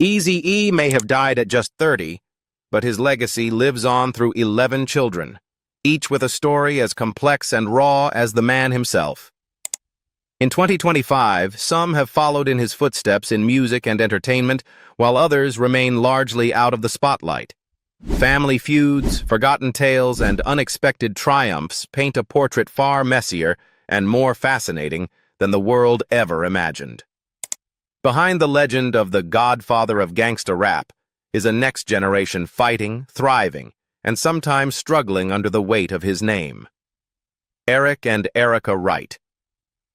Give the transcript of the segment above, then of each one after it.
Eazy-E may have died at just 30, but his legacy lives on through 11 children, each with a story as complex and raw as the man himself. In 2025, some have followed in his footsteps in music and entertainment, while others remain largely out of the spotlight. Family feuds, forgotten tales, and unexpected triumphs paint a portrait far messier and more fascinating than the world ever imagined. Behind the legend of the godfather of gangsta rap is a next generation fighting, thriving, and sometimes struggling under the weight of his name. Eric and Erica Wright.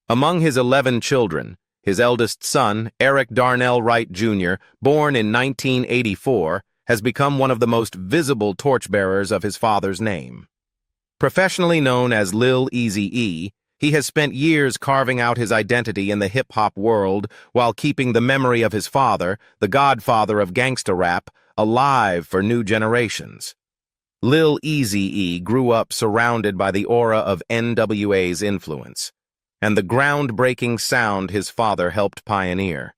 Among his 11 children, his eldest son, Eric Darnell Wright Jr., born in 1984, has become one of the most visible torchbearers of his father's name. Professionally known as Lil Eazy-E, he has spent years carving out his identity in the hip-hop world while keeping the memory of his father, the godfather of gangsta rap, alive for new generations. Lil Eazy-E grew up surrounded by the aura of NWA's influence and the groundbreaking sound his father helped pioneer.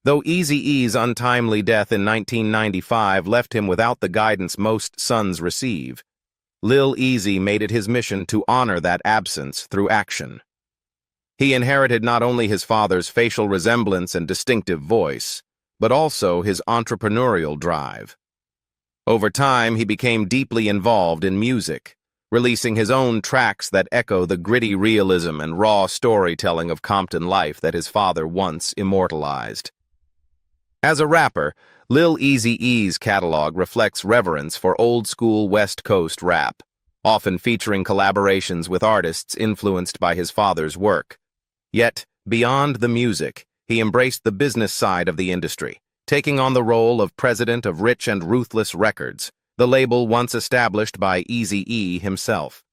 Though Eazy-E's untimely death in 1995 left him without the guidance most sons receive, Lil Eazy made it his mission to honor that absence through action. He inherited not only his father's facial resemblance and distinctive voice, but also his entrepreneurial drive. Over time, he became deeply involved in music, releasing his own tracks that echo the gritty realism and raw storytelling of Compton life that his father once immortalized. As a rapper, Lil Eazy-E's catalog reflects reverence for old-school West Coast rap, often featuring collaborations with artists influenced by his father's work. Yet, beyond the music, he embraced the business side of the industry, taking on the role of president of Rich and Ruthless Records, the label once established by Eazy-E himself.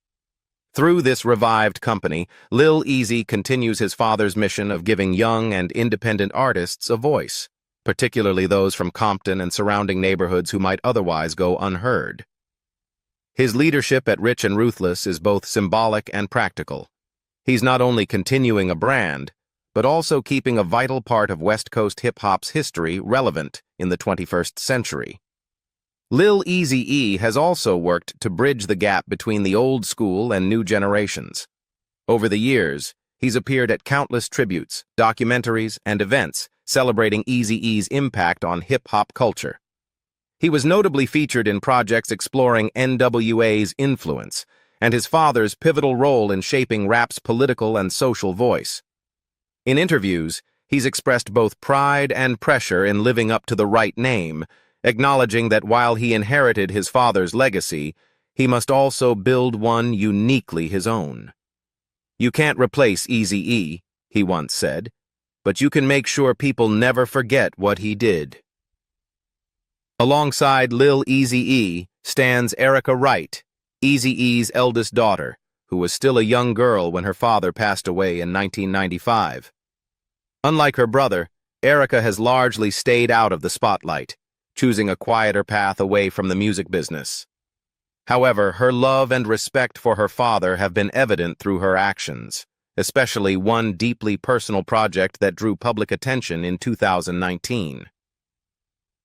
Through this revived company, Lil Eazy continues his father's mission of giving young and independent artists a voice, particularly those from Compton and surrounding neighborhoods who might otherwise go unheard. His leadership at Rich and Ruthless is both symbolic and practical. He's not only continuing a brand, but also keeping a vital part of West Coast hip-hop's history relevant in the 21st century. Lil Eazy-E has also worked to bridge the gap between the old school and new generations. Over the years, he's appeared at countless tributes, documentaries, and events celebrating Eazy-E's impact on hip-hop culture. He was notably featured in projects exploring NWA's influence and his father's pivotal role in shaping rap's political and social voice. In interviews, he's expressed both pride and pressure in living up to the right name, acknowledging that while he inherited his father's legacy, he must also build one uniquely his own. "You can't replace Eazy-E," he once said, "but you can make sure people never forget what he did." Alongside Lil Eazy-E stands Erica Wright, Eazy-E's eldest daughter, who was still a young girl when her father passed away in 1995. Unlike her brother, Erica has largely stayed out of the spotlight, choosing a quieter path away from the music business. However, her love and respect for her father have been evident through her actions, especially one deeply personal project that drew public attention in 2019.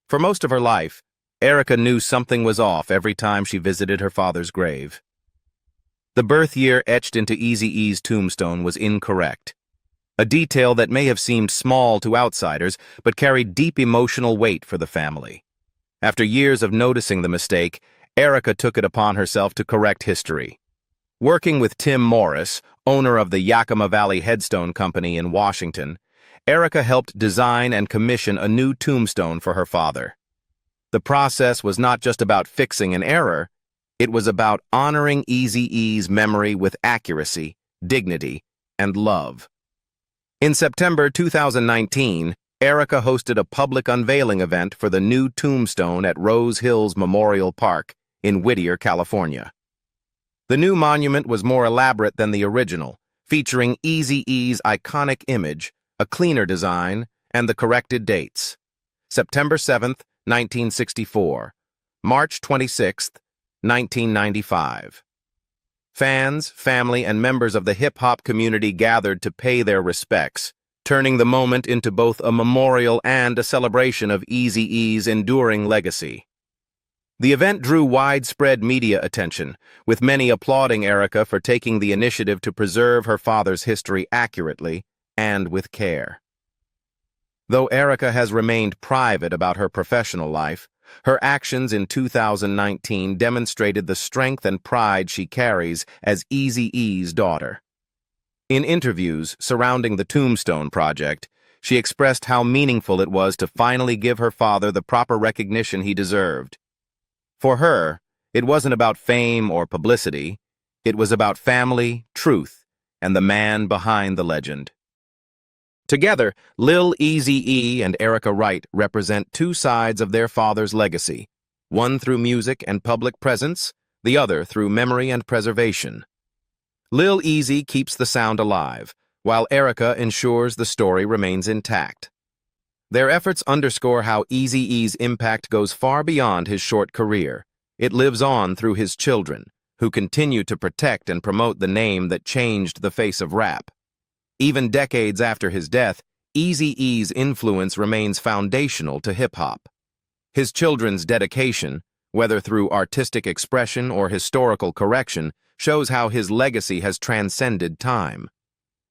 For most of her life, Erica knew something was off every time she visited her father's grave. The birth year etched into Eazy-E's tombstone was incorrect, a detail that may have seemed small to outsiders but carried deep emotional weight for the family. After years of noticing the mistake, Erica took it upon herself to correct history. Working with Tim Morris, owner of the Yakima Valley Headstone Company in Washington, Erica helped design and commission a new tombstone for her father. The process was not just about fixing an error, it was about honoring Eazy-E's memory with accuracy, dignity, and love. In September 2019, Erica hosted a public unveiling event for the new tombstone at Rose Hills Memorial Park in Whittier, California. The new monument was more elaborate than the original, featuring Eazy-E's iconic image, a cleaner design, and the corrected dates: September 7th, 1964, March 26th, 1995. Fans, family, and members of the hip-hop community gathered to pay their respects, turning the moment into both a memorial and a celebration of Eazy-E's enduring legacy. The event drew widespread media attention, with many applauding Erykah for taking the initiative to preserve her father's history accurately and with care. Though Erykah has remained private about her professional life, her actions in 2019 demonstrated the strength and pride she carries as Eazy-E's daughter. In interviews surrounding the Tombstone project, she expressed how meaningful it was to finally give her father the proper recognition he deserved. For her, it wasn't about fame or publicity. It was about family, truth, and the man behind the legend. Together, Lil Eazy-E and Erykah Wright represent two sides of their father's legacy, one through music and public presence, the other through memory and preservation. Lil Eazy keeps the sound alive, while Erykah ensures the story remains intact. Their efforts underscore how Eazy-E's impact goes far beyond his short career. It lives on through his children, who continue to protect and promote the name that changed the face of rap. Even decades after his death, Eazy-E's influence remains foundational to hip-hop. His children's dedication, whether through artistic expression or historical correction, shows how his legacy has transcended time.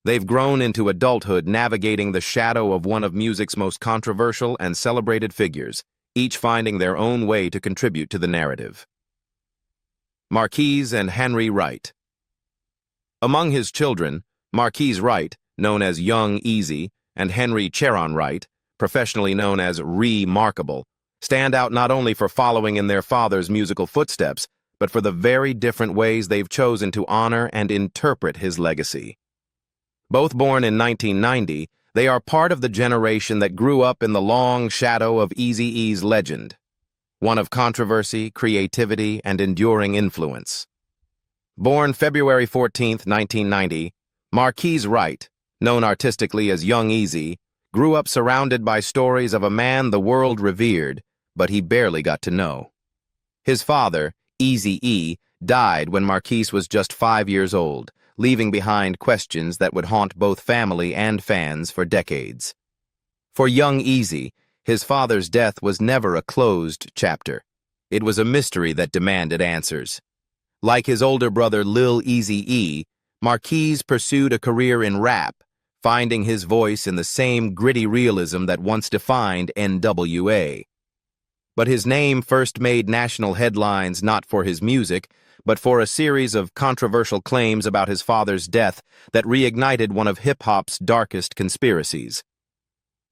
They've grown into adulthood navigating the shadow of one of music's most controversial and celebrated figures, each finding their own way to contribute to the narrative. Marquise and Henry Wright. Among his children, Marquise Wright, known as Young Eazy, and Henry Cheron Wright, professionally known as Remarkable, stand out not only for following in their father's musical footsteps, but for the very different ways they've chosen to honor and interpret his legacy. Both born in 1990, they are part of the generation that grew up in the long shadow of Eazy-E's legend, one of controversy, creativity, and enduring influence. Born February 14, 1990, Marquise Wright, known artistically as Young Eazy, grew up surrounded by stories of a man the world revered, but he barely got to know. His father, Eazy-E, died when Marquise was just 5 years old, leaving behind questions that would haunt both family and fans for decades. For Young Eazy, his father's death was never a closed chapter. It was a mystery that demanded answers. Like his older brother Lil Eazy-E, Marquise pursued a career in rap, finding his voice in the same gritty realism that once defined NWA. But his name first made national headlines not for his music, but for a series of controversial claims about his father's death that reignited one of hip-hop's darkest conspiracies.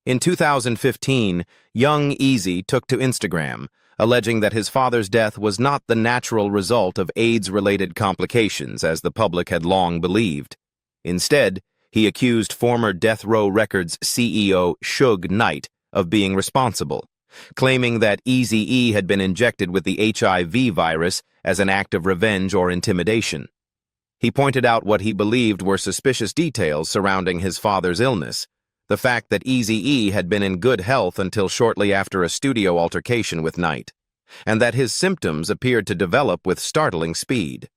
In 2015, Young Eazy took to Instagram, alleging that his father's death was not the natural result of AIDS-related complications, as the public had long believed. Instead, he accused former Death Row Records CEO Suge Knight of being responsible, claiming that Eazy-E had been injected with the HIV virus as an act of revenge or intimidation. He pointed out what he believed were suspicious details surrounding his father's illness, the fact that Eazy-E had been in good health until shortly after a studio altercation with Knight, and that his symptoms appeared to develop with startling speed.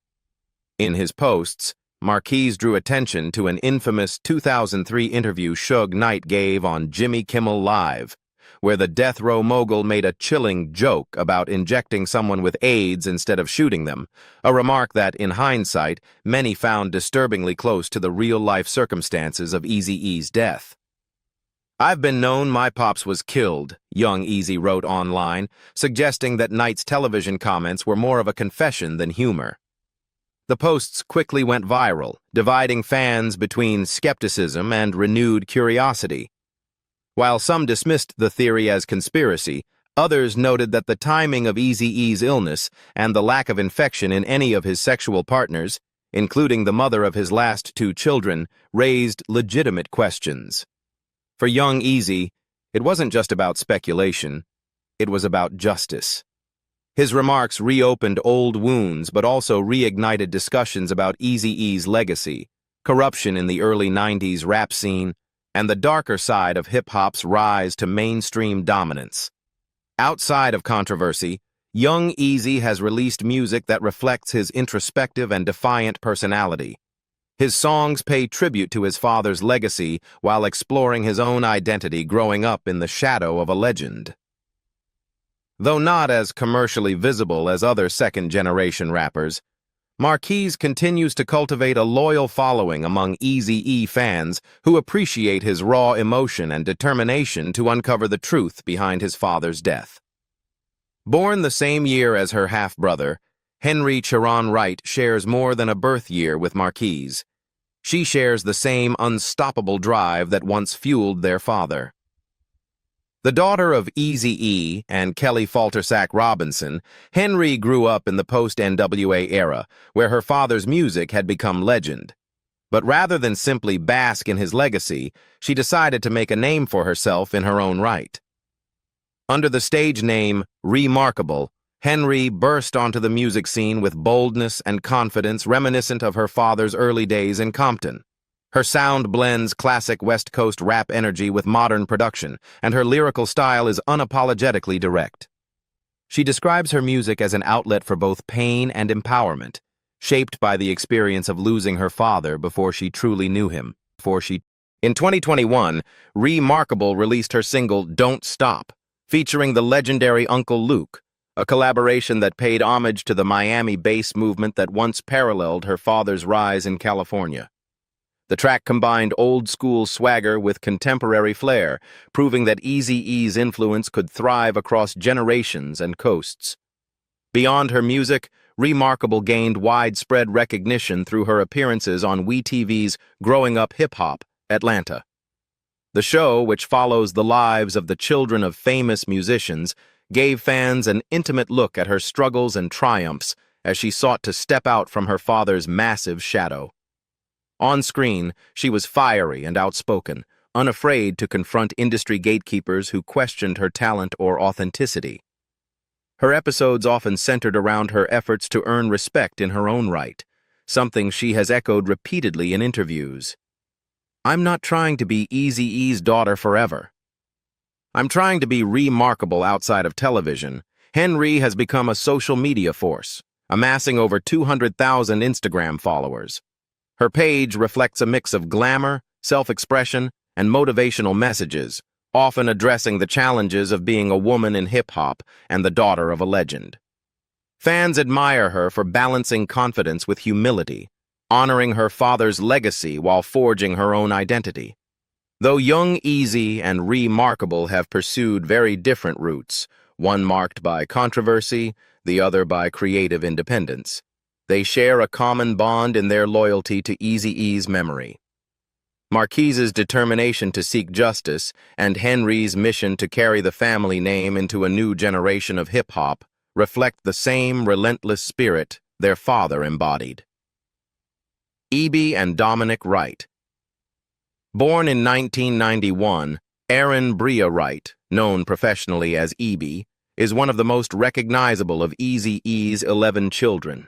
In his posts, Marquise drew attention to an infamous 2003 interview Suge Knight gave on Jimmy Kimmel Live, where the death row mogul made a chilling joke about injecting someone with AIDS instead of shooting them, a remark that, in hindsight, many found disturbingly close to the real-life circumstances of Eazy-E's death. "I've been known my pops was killed," Young Eazy wrote online, suggesting that Knight's television comments were more of a confession than humor. The posts quickly went viral, dividing fans between skepticism and renewed curiosity. While some dismissed the theory as conspiracy, others noted that the timing of Eazy-E's illness and the lack of infection in any of his sexual partners, including the mother of his last 2 children, raised legitimate questions. For Young Eazy, it wasn't just about speculation, it was about justice. His remarks reopened old wounds but also reignited discussions about Eazy-E's legacy, corruption in the early 90s rap scene, and the darker side of hip-hop's rise to mainstream dominance. Outside of controversy, Young Eazy has released music that reflects his introspective and defiant personality. His songs pay tribute to his father's legacy while exploring his own identity growing up in the shadow of a legend. Though not as commercially visible as other second-generation rappers, Marquise continues to cultivate a loyal following among Eazy-E fans who appreciate his raw emotion and determination to uncover the truth behind his father's death. Born the same year as her half-brother, Henry Chiron Wright shares more than a birth year with Marquise. She shares the same unstoppable drive that once fueled their father. The daughter of Eazy-E and Kelly Faltersack Robinson, Henry grew up in the post-NWA era, where her father's music had become legend. But rather than simply bask in his legacy, she decided to make a name for herself in her own right. Under the stage name Remarkable, Henry burst onto the music scene with boldness and confidence reminiscent of her father's early days in Compton. Her sound blends classic West Coast rap energy with modern production, and her lyrical style is unapologetically direct. She describes her music as an outlet for both pain and empowerment, shaped by the experience of losing her father before she truly knew him. In 2021, Remarkable released her single Don't Stop, featuring the legendary Uncle Luke, a collaboration that paid homage to the Miami bass movement that once paralleled her father's rise in California. The track combined old-school swagger with contemporary flair, proving that Eazy-E's influence could thrive across generations and coasts. Beyond her music, Remarkable gained widespread recognition through her appearances on WeTV's Growing Up Hip Hop, Atlanta. The show, which follows the lives of the children of famous musicians, gave fans an intimate look at her struggles and triumphs as she sought to step out from her father's massive shadow. On screen, she was fiery and outspoken, unafraid to confront industry gatekeepers who questioned her talent or authenticity. Her episodes often centered around her efforts to earn respect in her own right, something she has echoed repeatedly in interviews. "I'm not trying to be Eazy-E's daughter forever. I'm trying to be remarkable outside of television." Henry has become a social media force, amassing over 200,000 Instagram followers. Her page reflects a mix of glamour, self-expression, and motivational messages, often addressing the challenges of being a woman in hip-hop and the daughter of a legend. Fans admire her for balancing confidence with humility, honoring her father's legacy while forging her own identity. Though young Eazy and Remarkable have pursued very different routes, one marked by controversy, the other by creative independence, they share a common bond in their loyalty to Eazy-E's memory. Marquise's determination to seek justice and Henry's mission to carry the family name into a new generation of hip-hop reflect the same relentless spirit their father embodied. Eazy and Dominic Wright. Born in 1991, Aaron Bria Wright, known professionally as Eazy, is one of the most recognizable of Eazy-E's 11 children.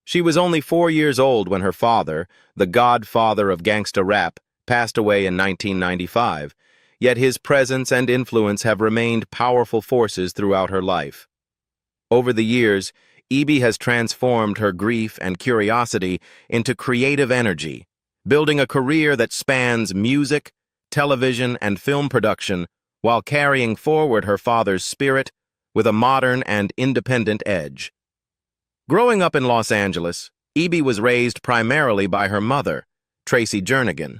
She was only 4 years old when her father, the godfather of gangsta rap, passed away in 1995, yet his presence and influence have remained powerful forces throughout her life. Over the years, Eazy has transformed her grief and curiosity into creative energy, building a career that spans music, television, and film production while carrying forward her father's spirit with a modern and independent edge. Growing up in Los Angeles, Eazy was raised primarily by her mother, Tracy Jernigan,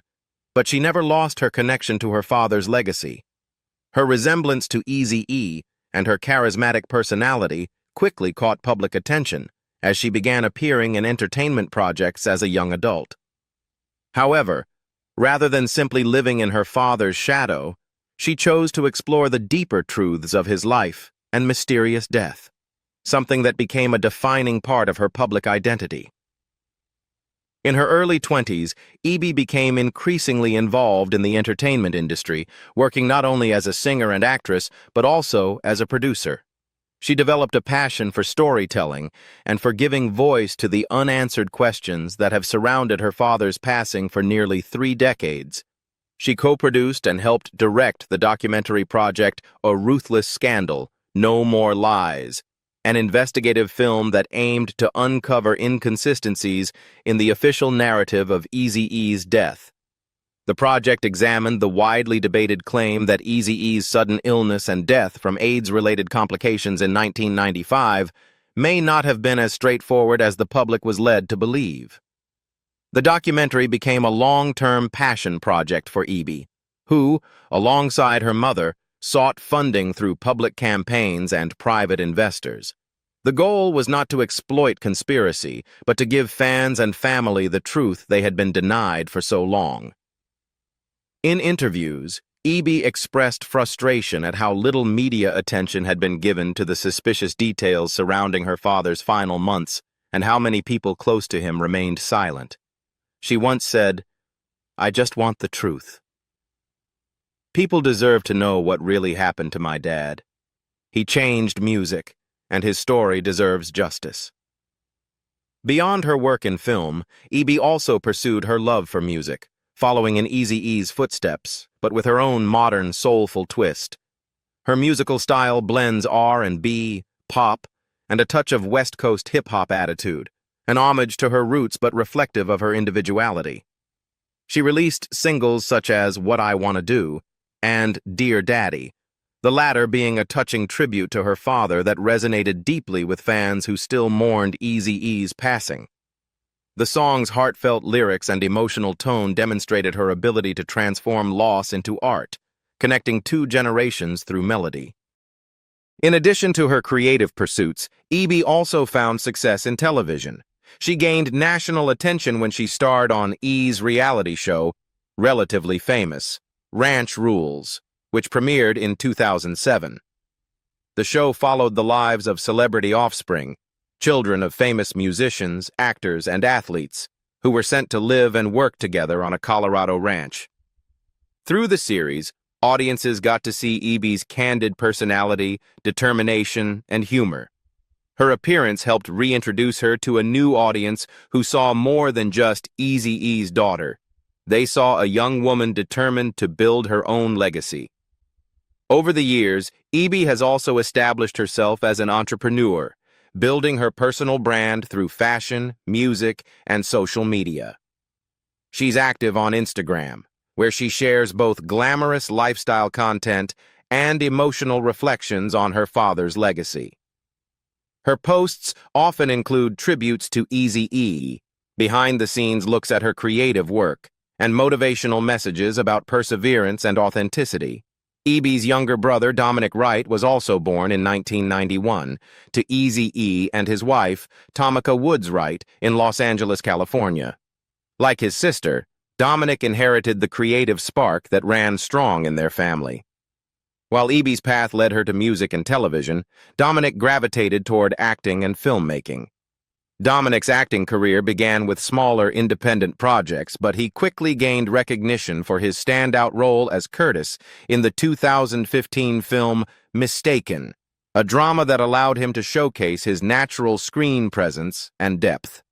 but she never lost her connection to her father's legacy. Her resemblance to Eazy-E and her charismatic personality quickly caught public attention as she began appearing in entertainment projects as a young adult. However, rather than simply living in her father's shadow, she chose to explore the deeper truths of his life and mysterious death, something that became a defining part of her public identity. In her early 20s, Eazy became increasingly involved in the entertainment industry, working not only as a singer and actress, but also as a producer. She developed a passion for storytelling and for giving voice to the unanswered questions that have surrounded her father's passing for nearly 3 decades. She co-produced and helped direct the documentary project A Ruthless Scandal, No More Lies, an investigative film that aimed to uncover inconsistencies in the official narrative of Eazy-E's death. The project examined the widely debated claim that Eazy-E's sudden illness and death from AIDS-related complications in 1995 may not have been as straightforward as the public was led to believe. The documentary became a long-term passion project for Eazy, who, alongside her mother, sought funding through public campaigns and private investors. The goal was not to exploit conspiracy, but to give fans and family the truth they had been denied for so long. In interviews, Eazy expressed frustration at how little media attention had been given to the suspicious details surrounding her father's final months and how many people close to him remained silent. She once said, "I just want the truth. People deserve to know what really happened to my dad. He changed music, and his story deserves justice." Beyond her work in film, Eazy also pursued her love for music, following in Eazy-E's footsteps, but with her own modern, soulful twist. Her musical style blends R&B, pop, and a touch of West Coast hip-hop attitude, an homage to her roots but reflective of her individuality. She released singles such as What I Wanna Do and Dear Daddy, the latter being a touching tribute to her father that resonated deeply with fans who still mourned Eazy-E's passing. The song's heartfelt lyrics and emotional tone demonstrated her ability to transform loss into art, connecting two generations through melody. In addition to her creative pursuits, Eazy also found success in television. She gained national attention when she starred on E's reality show, Relatively Famous, Ranch Rules, which premiered in 2007. The show followed the lives of celebrity offspring, children of famous musicians, actors, and athletes, who were sent to live and work together on a Colorado ranch. Through the series, audiences got to see Eazy's candid personality, determination, and humor. Her appearance helped reintroduce her to a new audience who saw more than just Eazy-E's daughter. They saw a young woman determined to build her own legacy. Over the years, Eazy has also established herself as an entrepreneur, building her personal brand through fashion, music, and social media. She's active on Instagram, where she shares both glamorous lifestyle content and emotional reflections on her father's legacy. Her posts often include tributes to Eazy-E, behind-the-scenes looks at her creative work, and motivational messages about perseverance and authenticity. Eazy's younger brother, Dominic Wright, was also born in 1991 to Eazy-E and his wife, Tamika Woods Wright, in Los Angeles, California. Like his sister, Dominic inherited the creative spark that ran strong in their family. While Eazy's path led her to music and television, Dominic gravitated toward acting and filmmaking. Dominic's acting career began with smaller independent projects, but he quickly gained recognition for his standout role as Curtis in the 2015 film Mistaken, a drama that allowed him to showcase his natural screen presence and depth.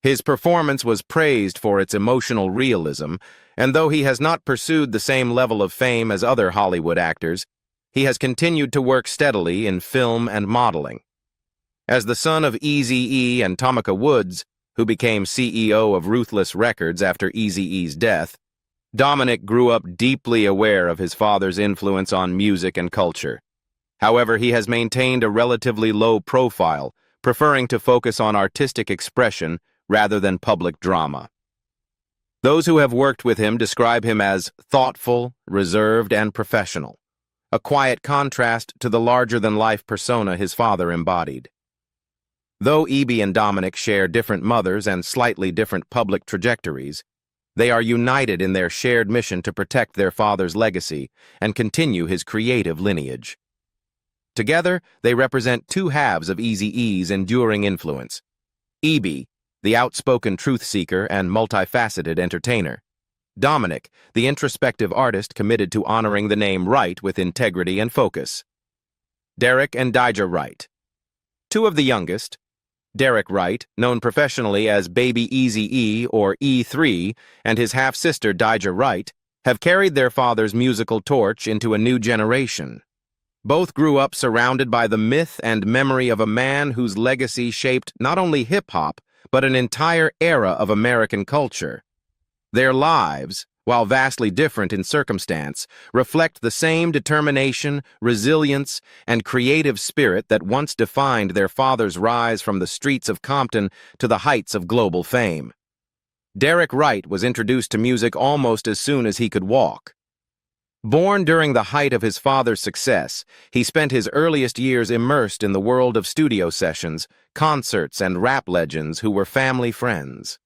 His performance was praised for its emotional realism, and though he has not pursued the same level of fame as other Hollywood actors, he has continued to work steadily in film and modeling. As the son of Eazy-E and Tamika Woods, who became CEO of Ruthless Records after Eazy-E's death, Dominic grew up deeply aware of his father's influence on music and culture. However, he has maintained a relatively low profile, preferring to focus on artistic expression rather than public drama. Those who have worked with him describe him as thoughtful, reserved, and professional, a quiet contrast to the larger-than-life persona his father embodied. Though Eazy and Dominic share different mothers and slightly different public trajectories, they are united in their shared mission to protect their father's legacy and continue his creative lineage. Together, they represent two halves of Eazy-E's enduring influence. Eazy, the outspoken truth-seeker and multifaceted entertainer. Dominic, the introspective artist committed to honoring the name Wright with integrity and focus. Derek and Dijah Wright. Two of the youngest, Derek Wright, known professionally as Baby Eazy-E or E3, and his half-sister Dijah Wright, have carried their father's musical torch into a new generation. Both grew up surrounded by the myth and memory of a man whose legacy shaped not only hip-hop, but an entire era of American culture. Their lives, while vastly different in circumstance, reflect the same determination, resilience, and creative spirit that once defined their father's rise from the streets of Compton to the heights of global fame. Derek Wright was introduced to music almost as soon as he could walk. Born during the height of his father's success, he spent his earliest years immersed in the world of studio sessions, concerts, and rap legends who were family friends.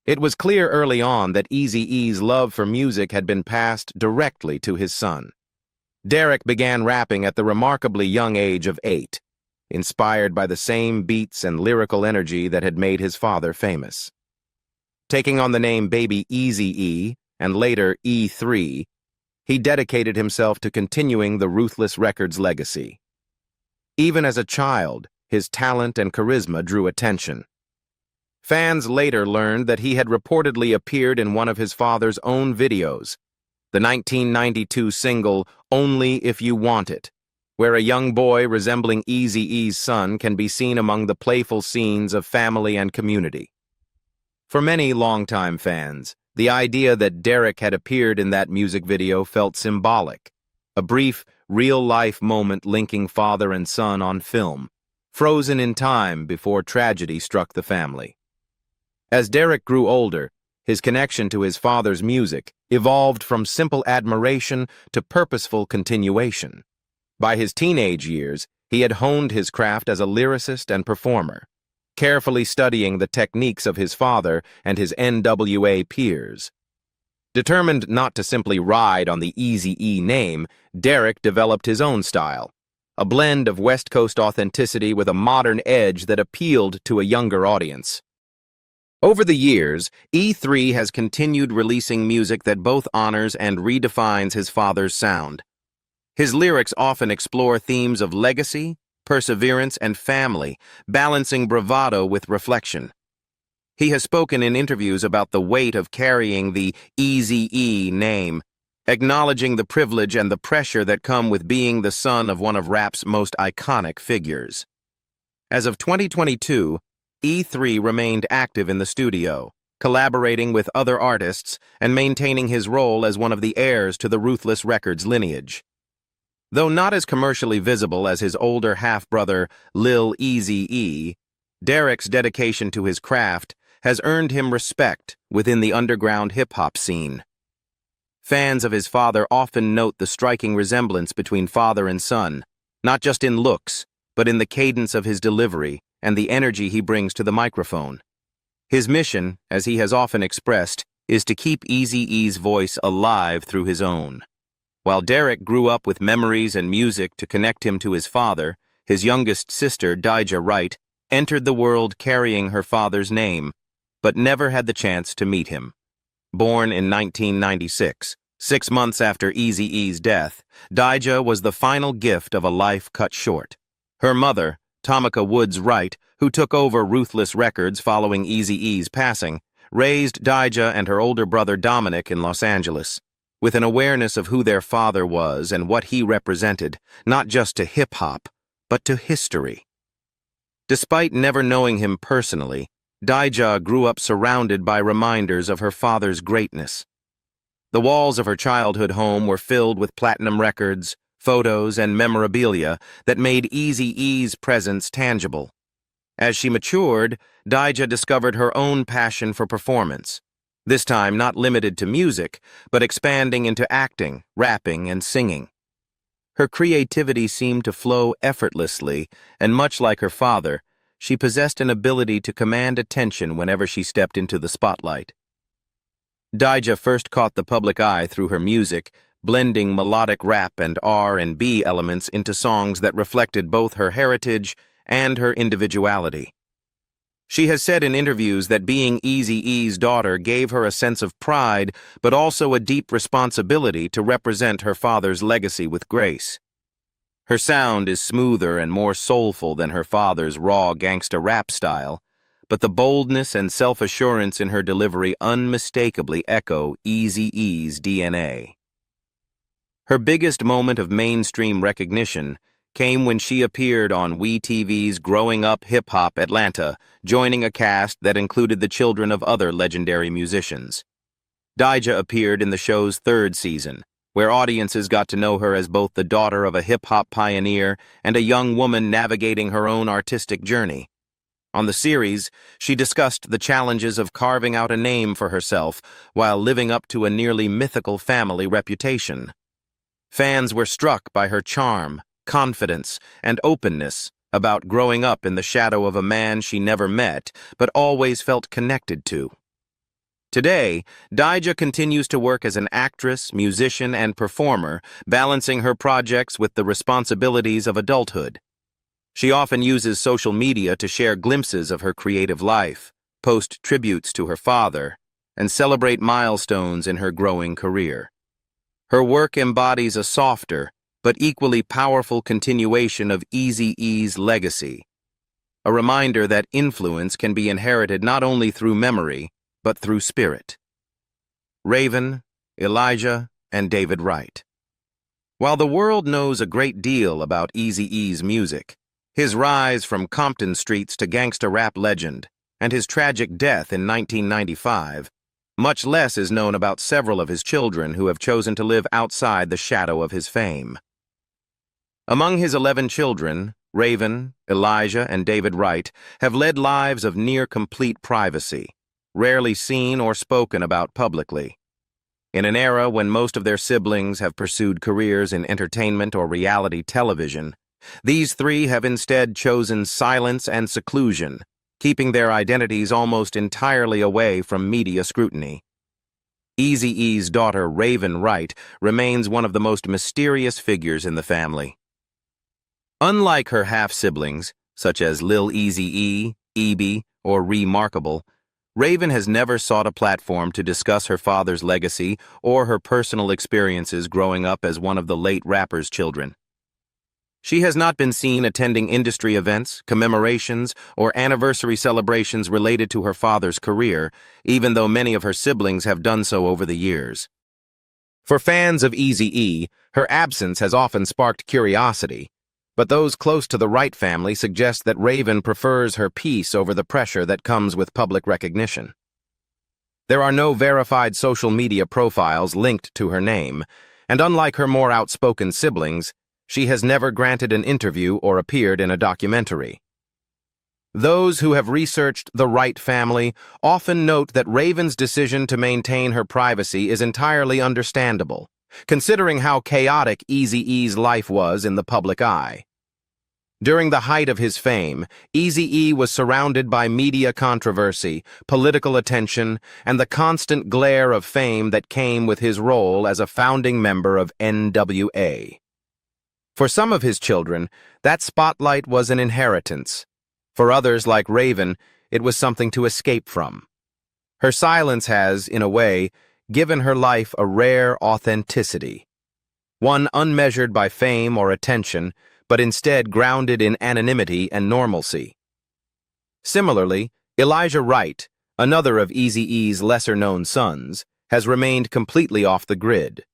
It was clear early on that Eazy-E's love for music had been passed directly to his son. Derek began rapping at the remarkably young age of 8, inspired by the same beats and lyrical energy that had made his father famous. Taking on the name Baby Eazy-E, and later E3, he dedicated himself to continuing the Ruthless Records legacy. Even as a child, his talent and charisma drew attention. Fans later learned that he had reportedly appeared in one of his father's own videos, the 1992 single Only If You Want It, where a young boy resembling Eazy-E's son can be seen among the playful scenes of family and community. For many longtime fans, the idea that Derek had appeared in that music video felt symbolic, a brief, real-life moment linking father and son on film, frozen in time before tragedy struck the family. As Derek grew older, his connection to his father's music evolved from simple admiration to purposeful continuation. By his teenage years, he had honed his craft as a lyricist and performer, carefully studying the techniques of his father and his NWA peers. Determined not to simply ride on the Eazy-E name, Derek developed his own style, a blend of West Coast authenticity with a modern edge that appealed to a younger audience. Over the years, E3 has continued releasing music that both honors and redefines his father's sound. His lyrics often explore themes of legacy, perseverance, and family, balancing bravado with reflection. He has spoken in interviews about the weight of carrying the Eazy-E name, acknowledging the privilege and the pressure that come with being the son of one of rap's most iconic figures. As of 2022, E3 remained active in the studio, collaborating with other artists and maintaining his role as one of the heirs to the Ruthless Records lineage. Though not as commercially visible as his older half-brother, Lil Eazy-E, Derek's dedication to his craft has earned him respect within the underground hip-hop scene. Fans of his father often note the striking resemblance between father and son, not just in looks, but in the cadence of his delivery and the energy he brings to the microphone. His mission, as he has often expressed, is to keep Eazy-E's voice alive through his own. While Derek grew up with memories and music to connect him to his father, his youngest sister, Daija Wright, entered the world carrying her father's name, but never had the chance to meet him. Born in 1996, 6 months after Eazy-E's death, Daija was the final gift of a life cut short. Her mother, Tamika Woods Wright, who took over Ruthless Records following Eazy-E's passing, raised Daija and her older brother Dominic in Los Angeles, with an awareness of who their father was and what he represented, not just to hip-hop, but to history. Despite never knowing him personally, Daija grew up surrounded by reminders of her father's greatness. The walls of her childhood home were filled with platinum records, photos, and memorabilia that made Eazy-E's presence tangible. As she matured, Daija discovered her own passion for performance, this time not limited to music, but expanding into acting, rapping, and singing. Her creativity seemed to flow effortlessly, and much like her father, she possessed an ability to command attention whenever she stepped into the spotlight. Daija first caught the public eye through her music, blending melodic rap and R&B elements into songs that reflected both her heritage and her individuality. She has said in interviews that being Eazy-E's daughter gave her a sense of pride, but also a deep responsibility to represent her father's legacy with grace. Her sound is smoother and more soulful than her father's raw gangsta rap style, but the boldness and self-assurance in her delivery unmistakably echo Eazy-E's DNA. Her biggest moment of mainstream recognition came when she appeared on WeTV's Growing Up Hip Hop Atlanta, joining a cast that included the children of other legendary musicians. Daija appeared in the show's third season, where audiences got to know her as both the daughter of a hip-hop pioneer and a young woman navigating her own artistic journey. On the series, she discussed the challenges of carving out a name for herself while living up to a nearly mythical family reputation. Fans were struck by her charm, confidence, and openness about growing up in the shadow of a man she never met but always felt connected to. Today, Daija continues to work as an actress, musician, and performer, balancing her projects with the responsibilities of adulthood. She often uses social media to share glimpses of her creative life, post tributes to her father, and celebrate milestones in her growing career. Her work embodies a softer, but equally powerful continuation of Eazy-E's legacy, a reminder that influence can be inherited not only through memory, but through spirit. Raven, Elijah, and David Wright. While the world knows a great deal about Eazy-E's music, his rise from Compton streets to gangsta rap legend, and his tragic death in 1995, much less is known about several of his children who have chosen to live outside the shadow of his fame. Among his 11 children, Raven, Elijah, and David Wright have led lives of near-complete privacy, rarely seen or spoken about publicly. In an era when most of their siblings have pursued careers in entertainment or reality television, these three have instead chosen silence and seclusion, keeping their identities almost entirely away from media scrutiny. Eazy-E's daughter, Raven Wright, remains one of the most mysterious figures in the family. Unlike her half-siblings, such as Lil Eazy-E, Ebe, or Remarkable, Raven has never sought a platform to discuss her father's legacy or her personal experiences growing up as one of the late rapper's children. She has not been seen attending industry events, commemorations, or anniversary celebrations related to her father's career, even though many of her siblings have done so over the years. For fans of Eazy-E, her absence has often sparked curiosity, but those close to the Wright family suggest that Raven prefers her peace over the pressure that comes with public recognition. There are no verified social media profiles linked to her name, and unlike her more outspoken siblings, she has never granted an interview or appeared in a documentary. Those who have researched the Wright family often note that Raven's decision to maintain her privacy is entirely understandable, considering how chaotic Eazy-E's life was in the public eye. During the height of his fame, Eazy-E was surrounded by media controversy, political attention, and the constant glare of fame that came with his role as a founding member of NWA. For some of his children, that spotlight was an inheritance. For others, like Raven, it was something to escape from. Her silence has, in a way, given her life a rare authenticity, one unmeasured by fame or attention, but instead grounded in anonymity and normalcy. Similarly, Elijah Wright, another of Eazy-E's lesser-known sons, has remained completely off the grid.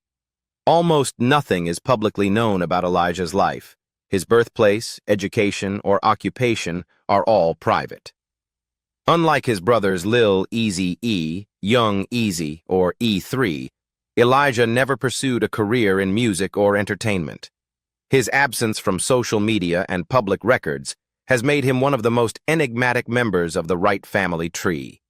Almost nothing is publicly known about Elijah's life. His birthplace, education, or occupation are all private. Unlike his brothers Lil Eazy-E, Young Eazy, or E3, Elijah never pursued a career in music or entertainment. His absence from social media and public records has made him one of the most enigmatic members of the Wright family tree.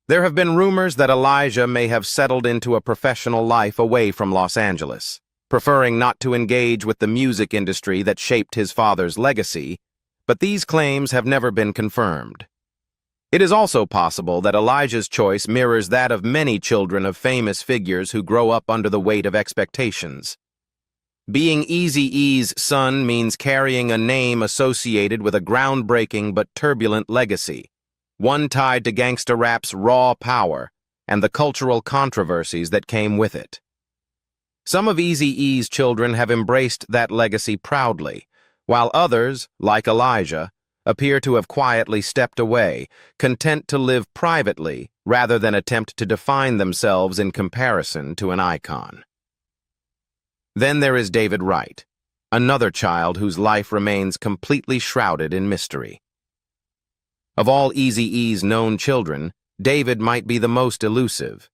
There have been rumors that Elijah may have settled into a professional life away from Los Angeles, preferring not to engage with the music industry that shaped his father's legacy, but these claims have never been confirmed. It is also possible that Elijah's choice mirrors that of many children of famous figures who grow up under the weight of expectations. Being Eazy-E's son means carrying a name associated with a groundbreaking but turbulent legacy, one tied to gangsta rap's raw power and the cultural controversies that came with it. Some of Eazy-E's children have embraced that legacy proudly, while others, like Elijah, appear to have quietly stepped away, content to live privately rather than attempt to define themselves in comparison to an icon. Then there is David Wright, another child whose life remains completely shrouded in mystery. Of all Eazy-E's known children, David might be the most elusive.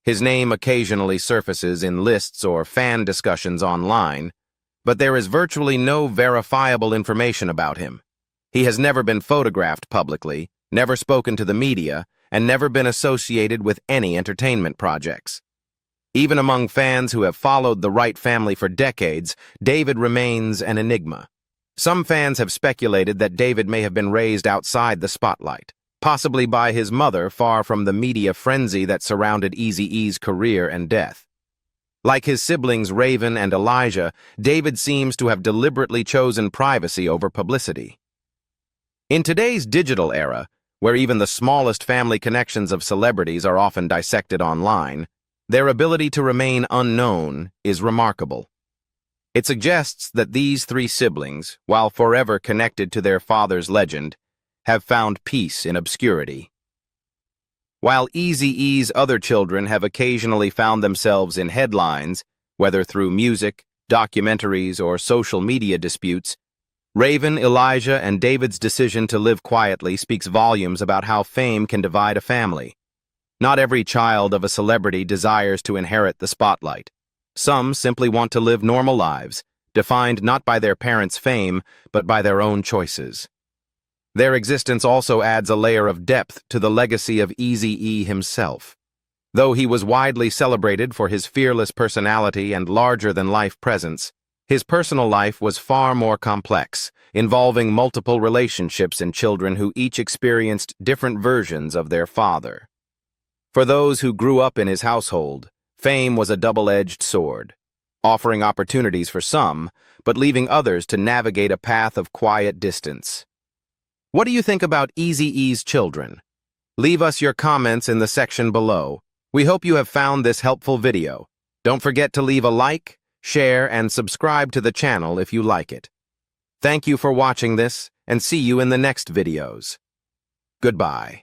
His name occasionally surfaces in lists or fan discussions online, but there is virtually no verifiable information about him. He has never been photographed publicly, never spoken to the media, and never been associated with any entertainment projects. Even among fans who have followed the Wright family for decades, David remains an enigma. Some fans have speculated that David may have been raised outside the spotlight, possibly by his mother far from the media frenzy that surrounded Eazy-E's career and death. Like his siblings Raven and Elijah, David seems to have deliberately chosen privacy over publicity. In today's digital era, where even the smallest family connections of celebrities are often dissected online, their ability to remain unknown is remarkable. It suggests that these three siblings, while forever connected to their father's legend, have found peace in obscurity. While Eazy-E's other children have occasionally found themselves in headlines, whether through music, documentaries, or social media disputes, Raven, Elijah, and David's decision to live quietly speaks volumes about how fame can divide a family. Not every child of a celebrity desires to inherit the spotlight. Some simply want to live normal lives, defined not by their parents' fame, but by their own choices. Their existence also adds a layer of depth to the legacy of Eazy-E himself. Though he was widely celebrated for his fearless personality and larger-than-life presence, his personal life was far more complex, involving multiple relationships and children who each experienced different versions of their father. For those who grew up in his household, fame was a double-edged sword, offering opportunities for some, but leaving others to navigate a path of quiet distance. What do you think about Eazy-E's children? Leave us your comments in the section below. We hope you have found this helpful video. Don't forget to leave a like, share, and subscribe to the channel if you like it. Thank you for watching this, and see you in the next videos. Goodbye.